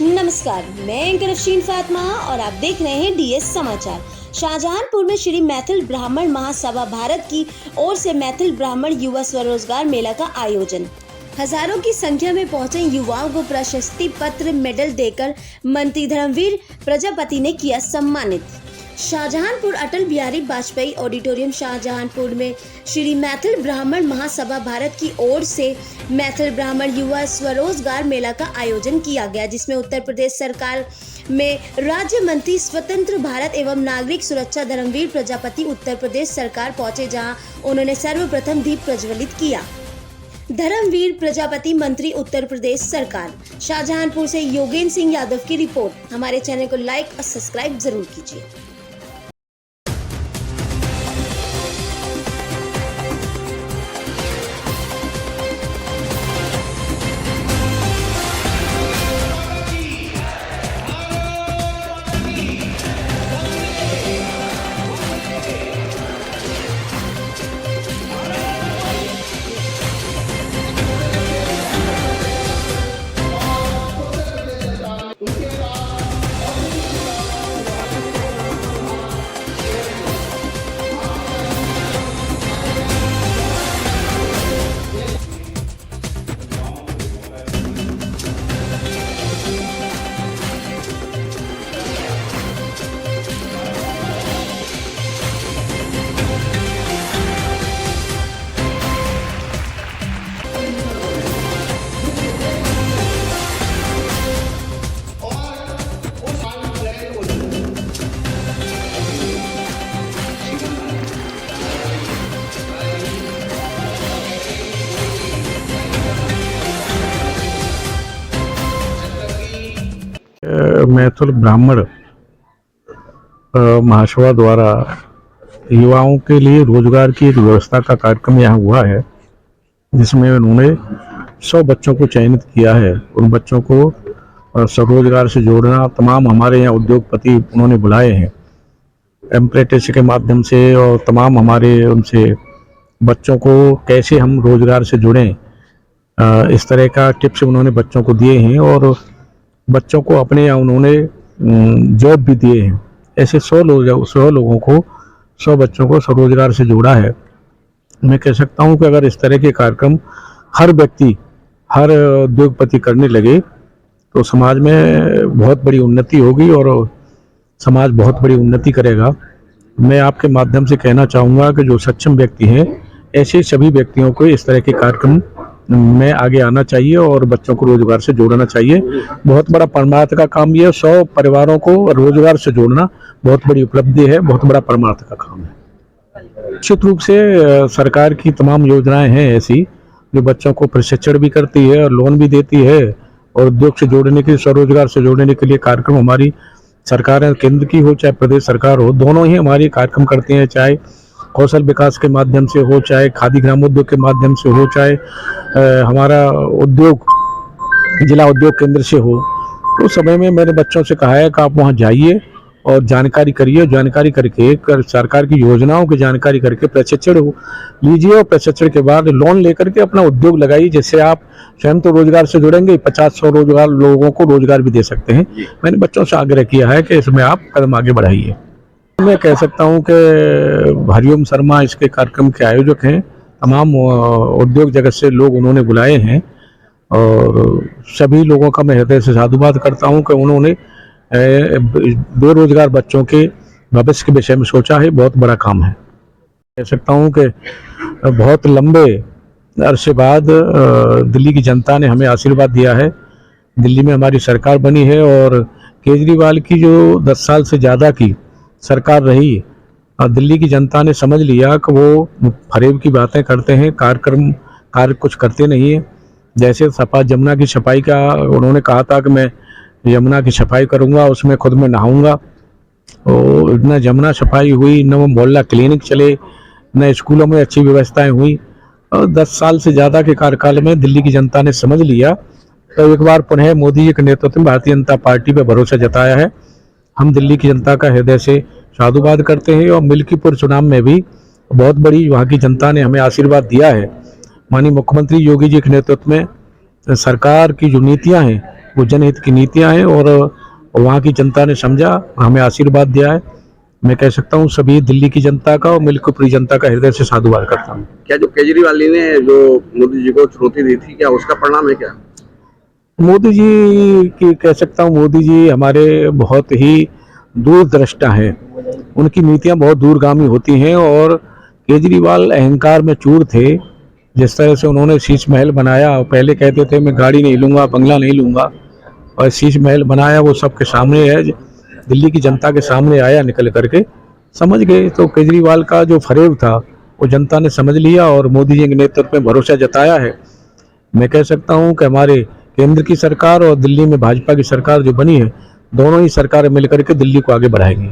नमस्कार, मैं एंकर अफशीन फातिमा और आप देख रहे हैं डीएस समाचार। शाहजहानपुर में श्री मैथिल ब्राह्मण महासभा भारत की ओर से मैथिल ब्राह्मण युवा स्वरोजगार मेला का आयोजन। हजारों की संख्या में पहुंचे युवाओं को प्रशस्ति पत्र मेडल देकर मंत्री धर्मवीर प्रजापति ने किया सम्मानित। शाहजहानपुर अटल बिहारी वाजपेयी ऑडिटोरियम शाहजहानपुर में श्री मैथिल ब्राह्मण महासभा भारत की ओर से मैथिल ब्राह्मण युवा स्वरोजगार मेला का आयोजन किया गया, जिसमें उत्तर प्रदेश सरकार में राज्य मंत्री स्वतंत्र भारत एवं नागरिक सुरक्षा धर्मवीर प्रजापति उत्तर प्रदेश सरकार पहुंचे, जहां उन्होंने सर्वप्रथम दीप प्रज्वलित किया। धर्मवीर प्रजापति मंत्री उत्तर प्रदेश सरकार। शाहजहानपुर से योगेंद्र सिंह यादव की रिपोर्ट। हमारे चैनल को लाइक और सब्सक्राइब जरूर कीजिए। मैथिल ब्राह्मण महासभा द्वारा युवाओं के लिए रोजगार की एक व्यवस्था का कार्यक्रम यहाँ हुआ है, जिसमें उन्होंने 100 बच्चों को चयनित किया है। उन बच्चों को स्वरोजगार से जोड़ना, तमाम हमारे यहाँ उद्योगपति उन्होंने बुलाए हैं एम्प्रेटिस के माध्यम से, और तमाम हमारे उनसे बच्चों को कैसे हम रोजगार से जुड़ें, इस तरह का टिप्स उन्होंने बच्चों को दिए हैं और बच्चों को अपने यहाँ उन्होंने जॉब भी दिए हैं। ऐसे 100 लोगों को 100 बच्चों को स्वरोजगार से जोड़ा है। मैं कह सकता हूँ कि अगर इस तरह के कार्यक्रम हर व्यक्ति, हर उद्योगपति करने लगे तो समाज में बहुत बड़ी उन्नति होगी और समाज बहुत बड़ी उन्नति करेगा। मैं आपके माध्यम से कहना चाहूँगा कि जो सक्षम व्यक्ति हैं, ऐसे सभी व्यक्तियों को इस तरह के कार्यक्रम में आगे आना चाहिए और बच्चों को रोजगार से जोड़ना चाहिए। बहुत बड़ा परमार्थ का काम ये है। 100 परिवारों को रोजगार से जोड़ना बहुत बड़ी उपलब्धि है, बहुत बड़ा परमार्थ का काम है। निश्चित रूप से सरकार की तमाम योजनाएं हैं ऐसी जो बच्चों को प्रशिक्षण भी करती है और लोन भी देती है, और उद्योग से जोड़ने के, स्वरोजगार से जोड़ने के लिए कार्यक्रम हमारी सरकार केंद्र की हो चाहे प्रदेश सरकार हो, दोनों ही हमारी कार्यक्रम करती हैं, चाहे कौशल विकास के माध्यम से हो, चाहे खादी ग्रामोद्योग के माध्यम से हो, चाहे हमारा उद्योग जिला उद्योग केंद्र से हो। तो समय में मैंने बच्चों से कहा है कि आप वहाँ जाइए और जानकारी करिए, जानकारी करके सरकार की योजनाओं की जानकारी करके प्रशिक्षण लीजिए और प्रशिक्षण के बाद लोन लेकर के अपना उद्योग लगाइए, जिससे आप स्वयं तो रोजगार से जुड़ेंगे, 50-100 रोजगार लोगों को रोजगार भी दे सकते हैं। मैंने बच्चों से आग्रह किया है कि इसमें आप कदम आगे बढ़ाइए। मैं कह सकता हूं कि हरिओम शर्मा इसके कार्यक्रम के आयोजक हैं। तमाम उद्योग जगत से लोग उन्होंने बुलाए हैं और सभी लोगों का मैं हृदय से साधुवाद करता हूं कि उन्होंने बेरोजगार बच्चों के भविष्य के विषय में सोचा है। बहुत बड़ा काम है। कह सकता हूं कि बहुत लंबे अरसे बाद दिल्ली की जनता ने हमें आशीर्वाद दिया है। दिल्ली में हमारी सरकार बनी है और केजरीवाल की जो 10 साल से ज़्यादा की सरकार रही, दिल्ली की जनता ने समझ लिया कि वो फरेब की बातें करते हैं, कार्य कुछ करते नहीं है। जैसे सपा जमुना की सफाई का उन्होंने कहा था कि मैं यमुना की सफाई करूंगा, उसमें खुद में नहाऊंगा, और न जमुना सफाई हुई, न वो मोहल्ला क्लिनिक चले, न स्कूलों में अच्छी व्यवस्थाएं हुई। और 10 साल से ज़्यादा के कार्यकाल में दिल्ली की जनता ने समझ लिया। तो एक बार पुनः मोदी जी के नेतृत्व में भारतीय जनता पार्टी पर भरोसा जताया है। हम दिल्ली की जनता का हृदय से साधुवाद करते हैं और मिल्कीपुर चुनाव में भी बहुत बड़ी वहाँ की जनता ने हमें आशीर्वाद दिया है। माननीय मुख्यमंत्री योगी जी के नेतृत्व में सरकार की जो नीतियां हैं वो जनहित की नीतियां हैं और वहाँ की जनता ने समझा, हमें आशीर्वाद दिया है। मैं कह सकता हूँ सभी दिल्ली की जनता का और मिल्कपुरी जनता का हृदय से साधुवाद करता हूँ। क्या जो केजरीवाल जी ने जो मोदी जी को चुनौती दी थी, क्या उसका परिणाम है क्या? मोदी जी की कह सकता हूँ, मोदी जी हमारे बहुत ही दूरदृष्टा हैं। उनकी नीतियां बहुत दूरगामी होती हैं और केजरीवाल अहंकार में चूर थे। जिस तरह से उन्होंने शीश महल बनाया, पहले कहते थे मैं गाड़ी नहीं लूंगा, बंगला नहीं लूंगा, और शीश महल बनाया, वो सबके सामने है, दिल्ली की जनता के सामने आया, निकल करके समझ गए। तो केजरीवाल का जो फरेब था वो जनता ने समझ लिया और मोदी जी के नेतृत्व में भरोसा जताया है। मैं कह सकता हूं कि हमारे केंद्र की सरकार और दिल्ली में भाजपा की सरकार जो बनी है, दोनों ही सरकारें मिलकर के दिल्ली को आगे बढ़ाएंगी।